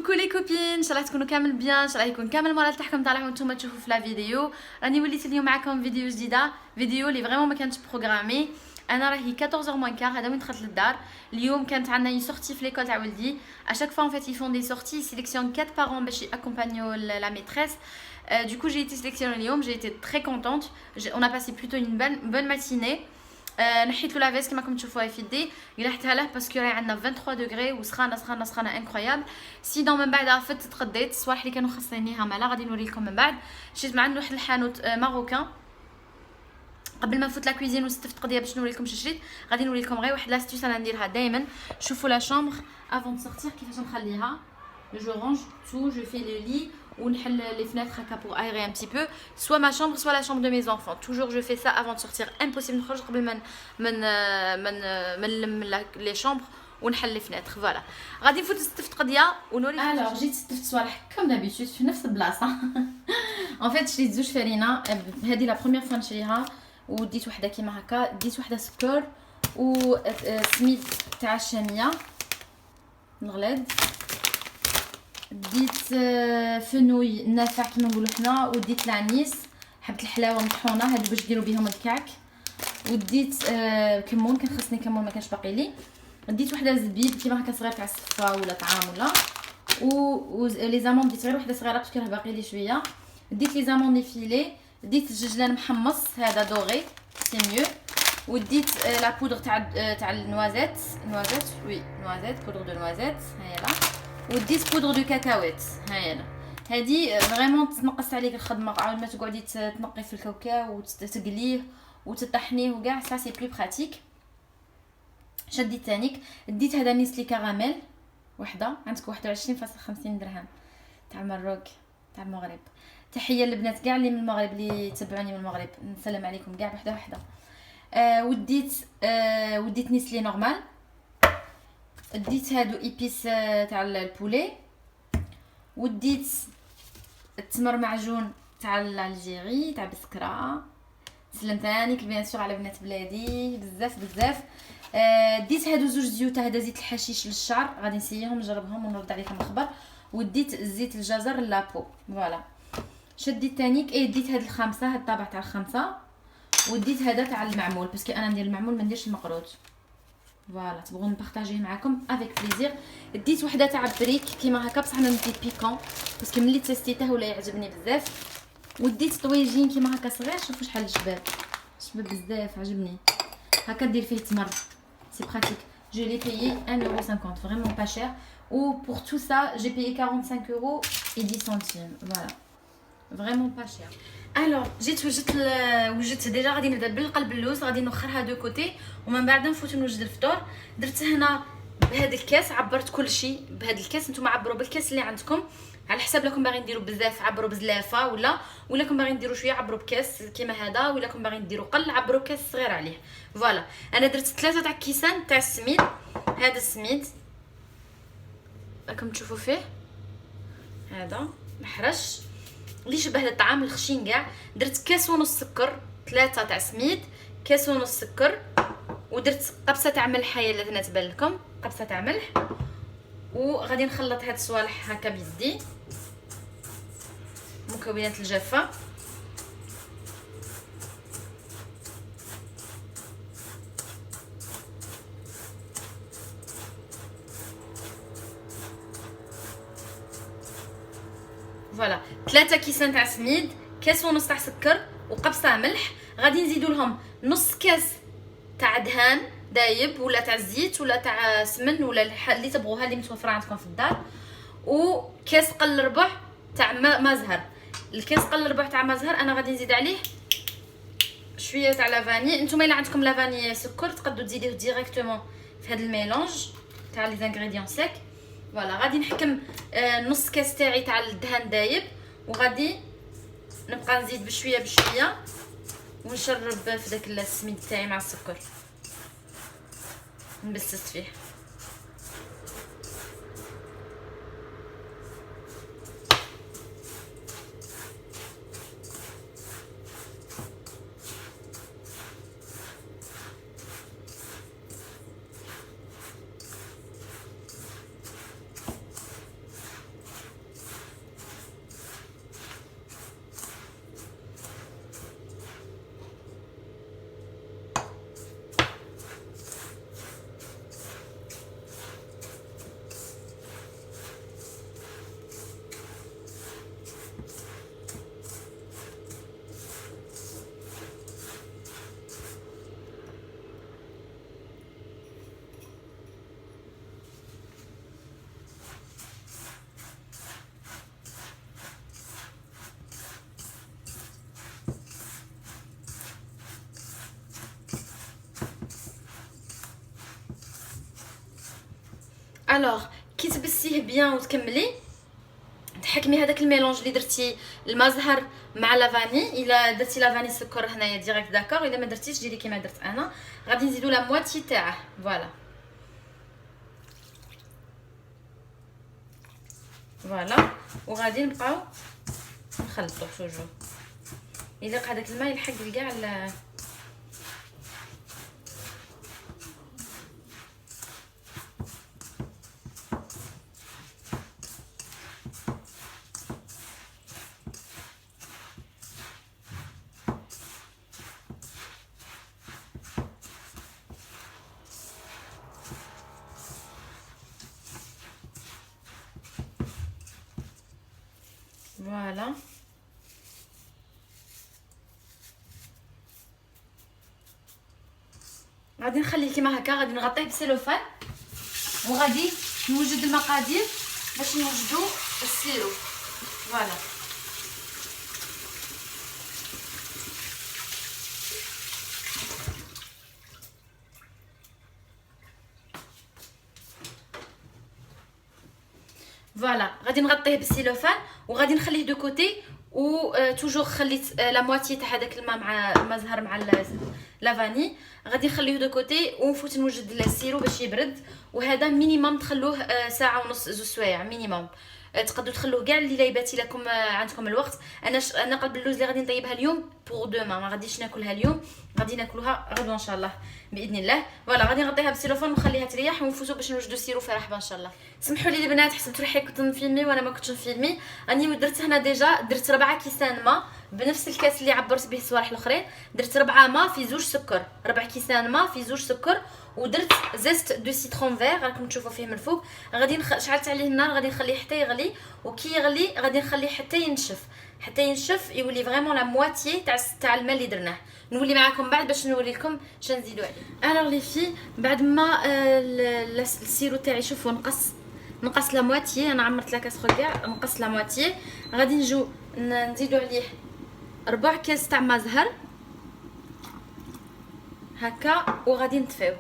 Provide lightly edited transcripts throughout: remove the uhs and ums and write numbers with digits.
كوكو لي كوبين، ان شاء الله تكونوا كامل بيان، ان شاء الله يكون كامل المورال تاعكم طالع وانتم تشوفوا في لا فيديو. راني وليت اليوم معكم فيديو جديده، فيديو اللي فريمون ما كانتش بروغرامي. انا راهي 14 موان كار، هذا وين دخلت للدار. اليوم كانت عندنا اي سورتي في ليكول تاع ولدي. اشاك فوا en fait ils font des sorties, ils sélectionnent 4 parents باش accompagner la maîtresse. Du coup j'ai été sélectionnée اليوم, j'ai été très contente. On a passé plutôt une bonne matinée. نحيت له لافيس كما راكم تشوفوها في يدي، قلعتها له باسكو راهي عندنا 23 دوغري وسخانه سخانه سخانه انكرويابل. سيدون من بعد فت تغديت الصوالح اللي كانوا خاصينيها مالا غادي نوري لكم من بعد. شريت من عند واحد الحانوت ماروكان. قبل ما نفوت لا كويزين وستفت قضيه باش نوري لكم شريت، غادي نوري لكم غير واحد لاستيس انا نديرها دائما. شوفوا لا شامبر افون دو سورتير كيفاش نخليها. جو رونج تو جو في لو لي ونحل لي فenêtres هكا pour aérer un petit peu, soit ma chambre soit la chambre de mes enfants. Toujours je fais ça avant de sortir. Impossible نخرج قبل من نلم لي شامبر ونحل لي فenêtres. فوالا غادي نفوت نستفت قضيه ونوري. الوغ جيت استفت صوالح كوم دابيتود في نفس البلاصه. ان فيت شريت زوج فرينه، هذه لا بروميير فوا نشريها، وديت وحده كيما هكا، ديت وحده سكر و سميد تاع الشاميه نغلد، ديت فنوي نافع كيما نقولوا حنا، وديت لانيس حبه الحلاوه مطحونه هادو باش ديروا بهم الكعك، وديت كمون كان خصني كمون ما كانش باقي لي، ديت وحده زبيب كيما هكا صغير تاع الصفه ولا طعام ولا، و لي زامون ديت غير وحده صغيره باسكو راه باقي لي شويه، ديت لي زامون دي فيلي، ديت الججلان محمص هذا دوغي سي ميو، وديت لا بودر تاع النوازيت وي نوازيت بودر دو نوازيت هايلا، وديت بودر دو كاكاوات هايلا. هادي فريمون تنقص عليك الخدمه، عاود ما تقعدي تنقي في الكاوكاو وتقليه وتطحنيه وكاع، سا سي بلو براتيك. شديت تانيك، ديت هذا نيسلي كراميل وحده، عندك 21.50 درهم تاع مروك تاع المغرب. تحيه للبنات كاع اللي من المغرب اللي يتبعوني من المغرب، نسلم عليكم كاع وحده وحده. وديت نيسلي نورمال، ديت هادو ايبيس تاع البولي، وديت التمر معجون تاع الجيري تاع بسكرة. سلمت ثانيك بيان سور على بنات بلادي بزاف بزاف. ديت هادو زوج زيوت، هذا زيت الحشيش للشعر، غادي نسيهم نجربهم ونرد عليكم الخبر، وديت زيت الجزر لابو. فوالا شديت ثانيك ديت هاد الخامسه، هاد الطابع تاع الخامسه، وديت هذا تاع المعمول باسكو انا ندير المعمول ما نديرش المقروط. فوالا تبغون نبارطاجيه معكم افيك بليزير. ديت وحده تاع بريك كيما هكا بصح انا ندير بيكون باسكو ملي تيستيته ولا يعجبني بزاف. وديت طويجين كيما هكا صغير، شوفوا شحال شباب بزاف عجبني هكا، دير فيه تمر سي براتيك. جو لي بايي 1,50 € فريمون با شير، و بور تو سا جي بايي 45 € et 10 centimes. فوالا فريمون با شير. الوغ جيت وجدت ديجا غادي نبدا بالقلب اللوز، غادي نوخرها دو كوتي ومن بعد نفوت نوجد الفطور. درت هنا بهذا الكاس، عبرت كل شيء بهذا الكاس، نتوما عبروا بالكاس اللي عندكم على حساب. لكم باغيين ديروا بزاف عبروا بزلافه، ولا كم باغيين ديروا شويه عبروا بكاس كيما هذا، ولا كم باغيين ديروا قل عبروا كاس صغير عليه. فوالا انا درت 3 تاع كيسان تاع السميد. هذا السميد راكم تشوفوا فيه هذا محرش اللي شبه الطعام الخشين كاع. درت كاس ونص سكر، 3 تاع سميد، كاس ونص سكر، ودرت قبصه تاع ملح، هي اللي تبان لكم قبصه تاع ملح. وغادي نخلط هاد الصوالح هكا بيدي، مكونات الجافه. فوالا 3 كيسان تاع سميد، كاس ونص تاع سكر، وقبصه ملح. غادي نزيدوا لهم نص كاس تاع دهان دايب ولا تاع زيت ولا تاع سمن ولا اللي تبغوها اللي متوفره عندكم في الدار، وكاس قل ربع تاع ما زهر. الكاس قل ربع تاع ما زهر انا غادي نزيد عليه شويه تاع لافاني. نتوما الا عندكم لافاني سكر تقدروا تزيدوه ديريكتومون في هذا الميلونج تاع لي زانغريديون سيك. فوالا غادي نحكم نص كاس تاعي تاع الدهان دايب، وغادي نبقى نزيد بشويه بشويه ونشرب في داك السميد تاعي مع السكر، نبسس فيه. الوغ كي تبسيه بيان وتكملي تحكمي هذاك الميلونج اللي درتي الماء زهر مع لافاني. الا درتي لافاني سكر هنايا ديريكت داكور، الا ما درتيش ديري كيما درت انا. غادي نزيدو لا مواتي تاعه فوالا فوالا، وغادي نبقاو نخلطو توجور. يليق هذاك الماء يلحق لكاع فوالا. غادي نخليه كيما هكا، غادي نغطيه بسيلوفان وغادي نوجد المقادير باش نوجدو السيرو. فوالا فوالا غادي نغطيه بالسيلوفان وغادي نخليه دو كوتي. و توجور خليت لا مواتي تاع هذاك الماء مع الماء زهر مع لافاني، غادي نخليه دو كوتي ونفوت نوجد السيرو باش يبرد. وهذا مينيموم تخلوه ساعه ونص 2 سوايع مينيموم. تقدروا تخلوه كاع الليلات الا لكم عندكم الوقت. انا قلب اللوز اللي غادي نطيبها اليوم بور دوما، ما غاديش ناكلها اليوم، غادي ناكلوها غدوه ان شاء الله باذن الله. فوالا غادي نغطيها بالسيلوفون ونخليها تريح ونفوتوا باش نوجدوا السيرو في رحبه ان شاء الله. سمحوا لي البنات، حسبت روحي كنت نفيلمي وانا ما كنتش نفيلمي. راني درت هنا ديجا درت 4 كيسان ما بنفس الكاس اللي عبرت به الصوالح الاخرين. درت 4 ما في 2 سكر، 4 كيسان ما في 2 سكر. ودرت زيت دو سيترون فيغ راكم تشوفوا فيه من الفوق. غادي شعلت عليه النار، غادي نخليه حتى يغلي. وكي يغلي غادي نخليه حتى ينشف يولي فريمون لا مواتيي تاع الماء اللي درناه. نولي معكم بعد باش نوري لكم شنو نزيدو عليه. الوغ لي في بعد ما السيرو تاعي شوفوا نقص لا مواتيي، انا عمرت لا كاسرول كاع نقص لا مواتيي. غادي نجو نزيدو عليه 4 كاس تاع ماء زهر هكا وغادي نطفيو.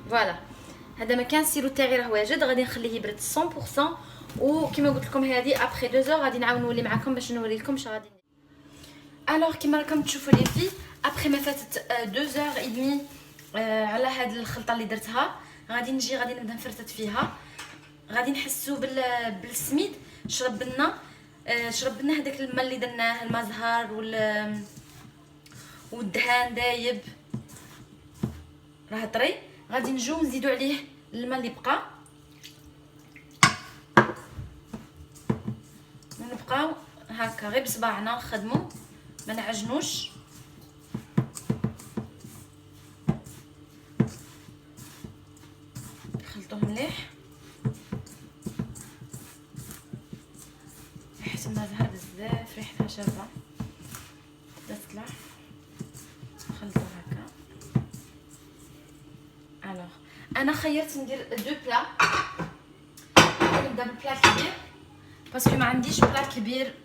فوالا هذا مكان السيرو تاعي راه واجد، غادي نخليه يبرد 100%. وكما قلت لكم هذه ابري 2 اور غادي نعاود نولي معكم باش نوري لكم اش غادي ندير. الوغ كما راكم تشوفوا لي في ابري ما فاتت 2 اور اي دمي على هاد الخلطه اللي درتها، غادي نبدا نفرتت فيها. غادي نحسوا بالسميد شرب لنا هذاك الماء اللي درناه، الماء زهر والدهان دايب راه طري. غادي نجيو نزيدو عليه الماء اللي بقى ونبقاو هكا غير بصباعنا نخدمو ما نعجنوش. نخلطوه مليح. ريحه الماء زهر بزاف، ريحتها شابه تبدا تطلع. نخلطو هكا. الوغ انا خيرت ندير 2 بلا. نبدا بالبلا كبير باسكو ما عنديش بلا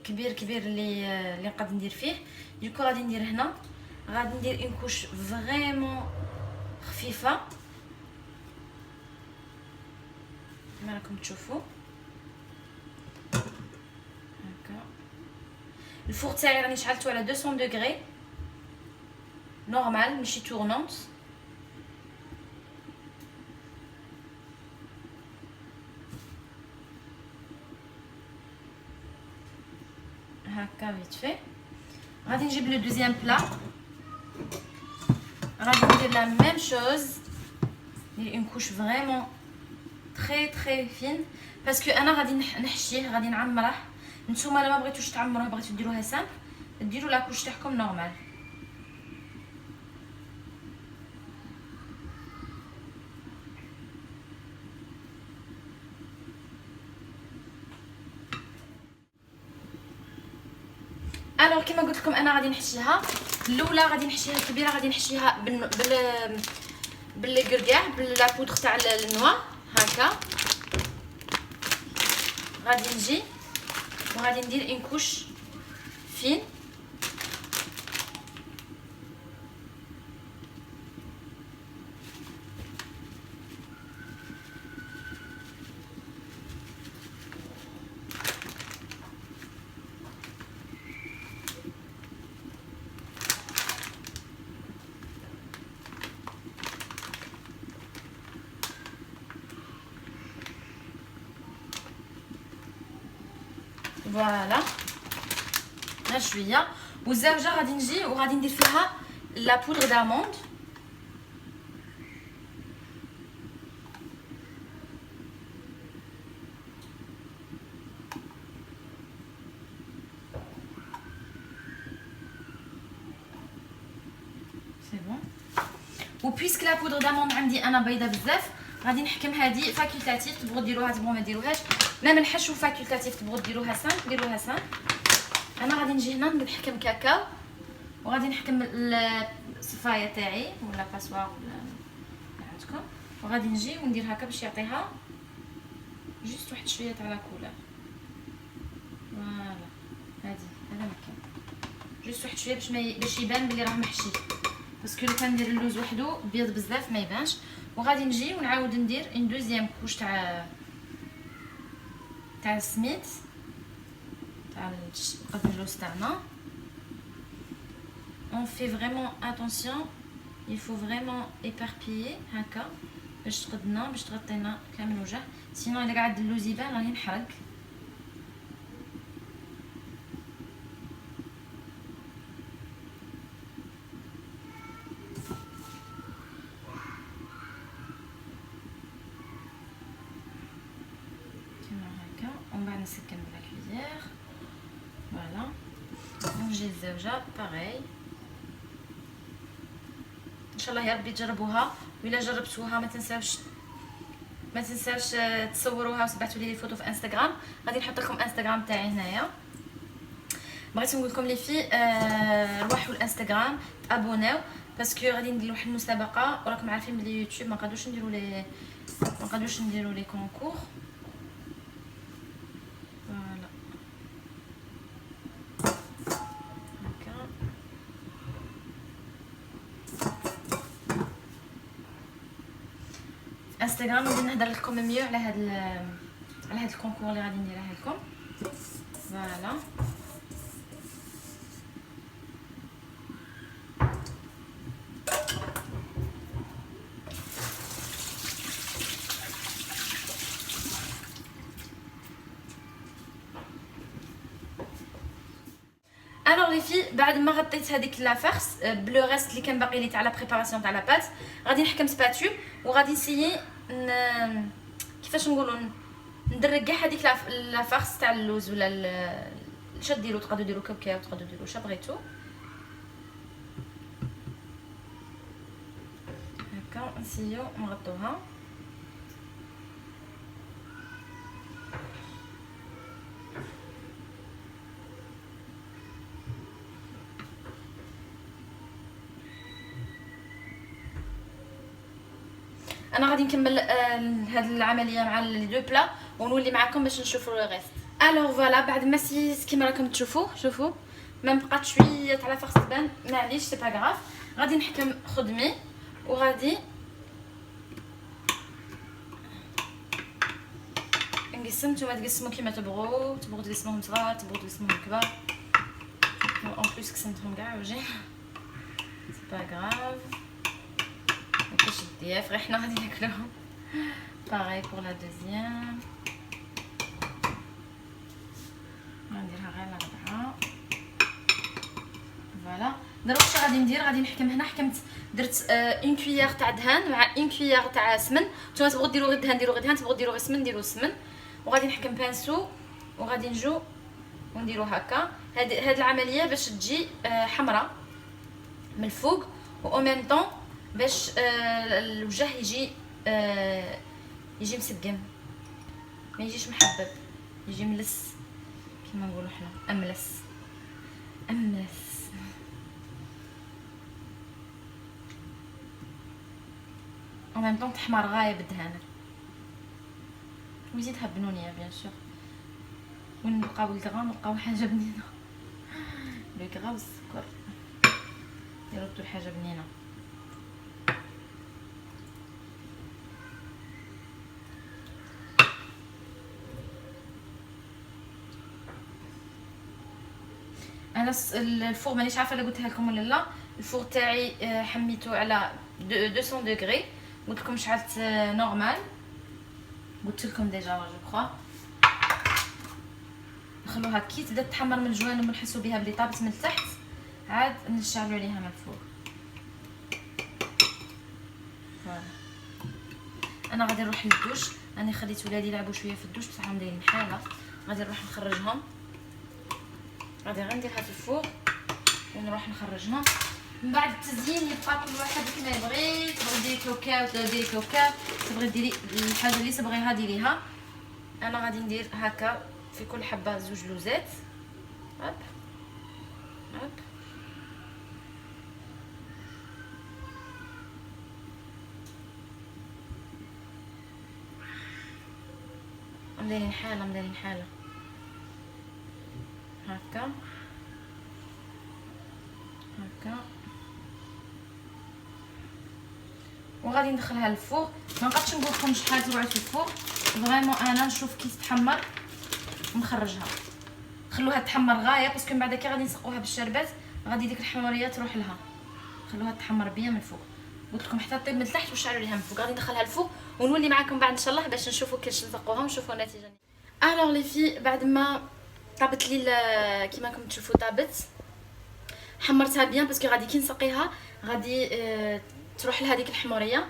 كبير اللي نقدر ندير فيه. دوكو غادي ندير هنا، غادي ندير اون كوش فريمون خفيفه كما راكم تشوفوا هكا. الفوق تاعي راني شعلته على 200 دوغري نورمال ماشي تورنونت. هكا فيت في. غادي نجيب لو دوزيام بلا، غادي ندير لا ميم شوز، ندير اون كوش فريمون تري فين باسكو انا غادي نحشيه، غادي نعمره. نتوما الا ما بغيتوش تعمروه بغيتو ديروها سامبل ديروا لا كوش تاعكم نورمال. الوغ كما قلت لكم انا غادي نحشيها. الاولى غادي نحشيها كبيره، غادي نحشيها بالكركاع بلا بودغ تاع النوا هكا. غادي نجي وغادي ندير اون كوش فين فوالا غير شويه. والزوجه غادي نجي وغادي ندير فيها لا بودر داموند. سي بون. وبويسك لا بودر داموند عندي انا بيضه بزاف، غادي نحكم هذه فاكولتاتيف، تبغوا ديروها تبغوا ما ديروهاش. ميم الحشو فاكولتاتيف، تبغوا ديروها سان ديروها سان. انا غادي نجي هنا نحكم كاكاو، وغادي نحكم الصفايه تاعي ولا باسواغ ولا عندكم، وغادي نجي وندير هكا باش يعطيها جوست واحد شويه تاع لا كولور. فوالا هذا مكان جوست واحد شويه باش يبان بلي راه محشي، باسكو لو كان ندير اللوز وحده بيض بزاف ما يبانش. وغادي نجي ونعاود ندير اون دوزيام كوش تاع السميد تاع القرنجوس تاعنا. on fait vraiment attention, il faut vraiment éparpiller هكا باش تقدنا باش تغطينا كامل الوجه، سينو الا قعد اللوز يبان راني نحرق. نسكن بلا كوزير. فوالا ونجي الزوجه باغي. ان شاء الله يا ربي تجربوها، وإلا جربتوها ما تنساوش تصوروها وتبعثوا لي الفوتو في انستغرام. غادي نحط لكم انستغرام تاعي هنايا. بغيت نقول لكم لي في روحوا الانستغرام تابوناو، باسكو غادي نديروا واحد المسابقه، وراكم عارفين بلي يوتيوب ما قادوش نديروا لي كونكور. انستغرام غادي نهضر لكم ميو على هاد الكونكور اللي غادي نديرها لكم. فوالا الوغ لي في بعد ما غطيت هذيك لا فارس بلو ريست اللي كان باقي لي تاع لا بريباراسيون تاع لا بات، غادي نحكم سباتول وغادي نسيي كيفاش نقولوا ندرك كاع هذيك لا فارس تاع اللوز ولا اش ديروا. تقدروا ديروا كاوكاو، تقدروا ديروا واش بغيتو هكا. نسيو نغطوها. انا غادي نكمل هاد العمليه مع لي دو بلا ونولي معكم باش نشوفوا لو ريست. الوغ فوالا بعد ما سيت كيما راكم شوفوا ما بقات شويه تاع لا فرص تبان، معليش سي با غراف. غادي نحكم خدمي وغادي نقسم. نتوما تقسموا كيما تبغوا تقسموهم صغار، تبغوا تقسموهم كبار. اون بليس قسمتهم كاع وجين سي با غراف. مكاينش الضياف غير حنا غادي ناكلوهم. باغي بور لا دوزيام غنديرها غير الربعه. فوالا دروك اش غادي ندير، غادي نحكم هنا. حكمت درت اون كويير تاع دهان مع اون كويير تاع سمن. نتوما تبغوا ديروا غير دهان ديروا غير دهان، تبغوا ديروا غير سمن ديروا سمن. وغادي نحكم بانسو وغادي نجو ونديروا هكا. هاد العمليه باش تجي حمراء من الفوق، و او ميم طون باش الوجه يجي مسقم، ما يجيش محبب، يجي ملس كيما نقولوا حنا املس. او ميم طون تحمر غايه بالدهان. وزيدها بنونيه بيان سور. وين نلقاو الكغا نلقاو حاجه بنينه. لو كغا والسكر يردوا الحاجه بنينه. انا الفور مانيش عارفه الا قلتها لكم ولا لا. الفور تاعي حميته على 200 دوغري. قلت لكم شعلت نورمال، قلت لكم ديجا جو كخوا. نخلوها كي تبدا تحمر من الجوانب ونحسوا بها بلي طابت من التحت، عاد نشعلوا عليها من الفوق. فوالا انا غادي نروح للدوش، راني خليت ولادي يلعبوا شويه في الدوش بصح هم دايرين حاله، غادي نروح نخرجهم، غادي غير نديرها في الفوق ونروح نخرجهم. من بعد التزيين يبقى كل واحد كما يبغي، تبغي ديري كاوكاو ديري كاوكاو، تبغي ديري الحاجه اللي تبغيها ديريها. انا غادي ندير هكا في كل حبه زوج لوزات، هوب هوب مدايرين حاله هكا وغادي ندخلها للفوق. ما نبقاش نقول لكم شحال تقعد في الفوق، فريمون انا نشوف كي تتحمر ونخرجها. خلوها تحمر غايه باسكو من بعد كي غادي نسقوها بالشربات غادي ديك الحموريه تروح لها. خلوها تحمر بيا من الفوق، قلت لكم حتى طيب من التحت وشعلوا ليها من الفوق. غادي ندخلها الفوق ونولي معكم بعد ان شاء الله باش نشوفوا كيفاش نسقوها ونشوفوا النتيجه. الوغ لي في بعد ما طابت لي كيما راكم تشوفوا طابت، حمرتها بيان باسكو غادي كي نسقيها غادي تروح لها ديك الحموريه.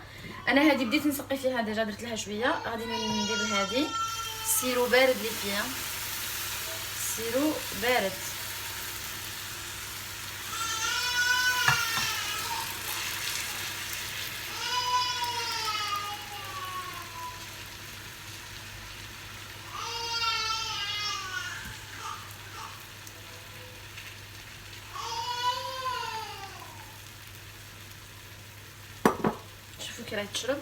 انا هذه بديت نسقي فيها ديجا، درت لها شويه، غادي ندير لهذه سيرو بارد لي فيها، سيرو بارد. شوفوا كي راهي تشرب.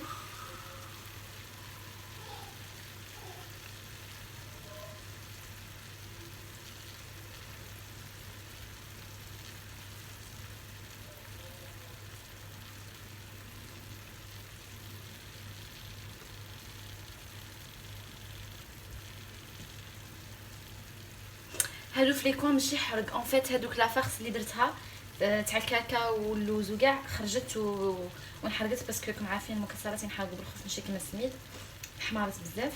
هادو فليكون ماشي حرق اون فيت، هادوك لا فارس اللي درتها تاع الكاكاو واللوز وكاع خرجت ونحرقت باسكو راكم عارفين المكسرات ينحرقوا بالخف ماشي كيما السميد، حمارت بزاف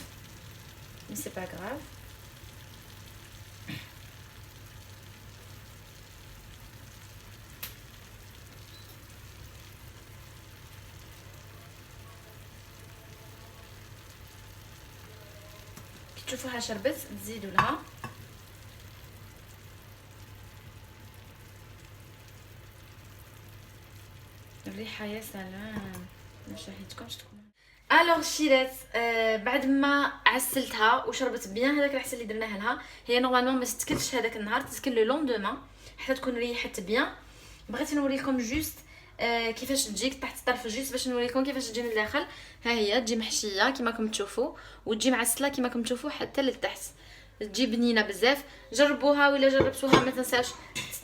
مي سي با غراف. كي تشوفوها شربت تزيدوا لها الريحه يا سلام، ما شاهدتكمش تكون. الوغ شيرات بعد ما عسلتها وشربت بيان هذاك العسل اللي درناه لها، هي نورمالمون ما تتكلش هذاك النهار، تسكن لو لوندومان حتى تكون ريحت بيان. بغيت نوريكم جوست كيفاش تجيك تحت الطرف جوست باش نوريكم كيفاش تجي من الداخل. ها هي تجي محشيه كيما راكم تشوفوا وتجي معسله كيما راكم تشوفوا حتى للتحت، تجي بنينه بزاف. جربوها ولا جربتوها ما تنساوش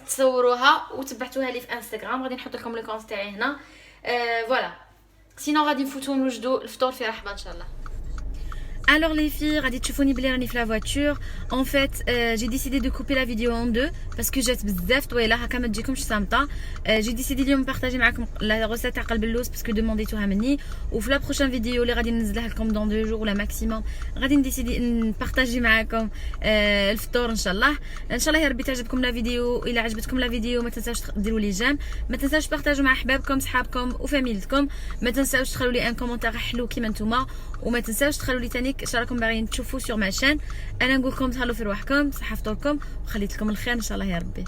تصوروها وتبعتوها لي في انستغرام، غادي نحط لكم لي كونت تاعي هنا. فوالا سينو غادي نفوتو نوجدو الفطور في رحبه ان شاء الله. Alors les filles, غادي تشوفوني بلي راني في لا voiture. En fait, j'ai décidé de couper la vidéo en deux parce que جات بزاف طويله هكا ما تجيكمش صامته. j'ai décidé اليوم نبارطاجي معكم لا روسيت تاع قلب اللوز باسكو دومونديتوها مني، وفي لا بروشين فيديو اللي غادي ننزلها لكم دون 2 جور ولا ماكسيموم غادي نديسيدي نبارطاجي معكم الفطور ان شاء الله. ان شاء الله يا ربي تعجبكم لا فيديو. الا عجبتكم لا فيديو ما تنساوش ديروا لي جيم، ما تنساوش تبارطاجوا مع احبابكم صحابكم وفاميلتكم، ما تنساوش تخلوا لي ان كومونتير حلو كيما نتوما، وما تنساوش تخلوا لي تاني اش راكم باغيين تشوفوا سور ماشين. انا نقول لكم تهلاو في رواحكم، صحه فطوركم وخليت لكم الخير ان شاء الله يا ربي.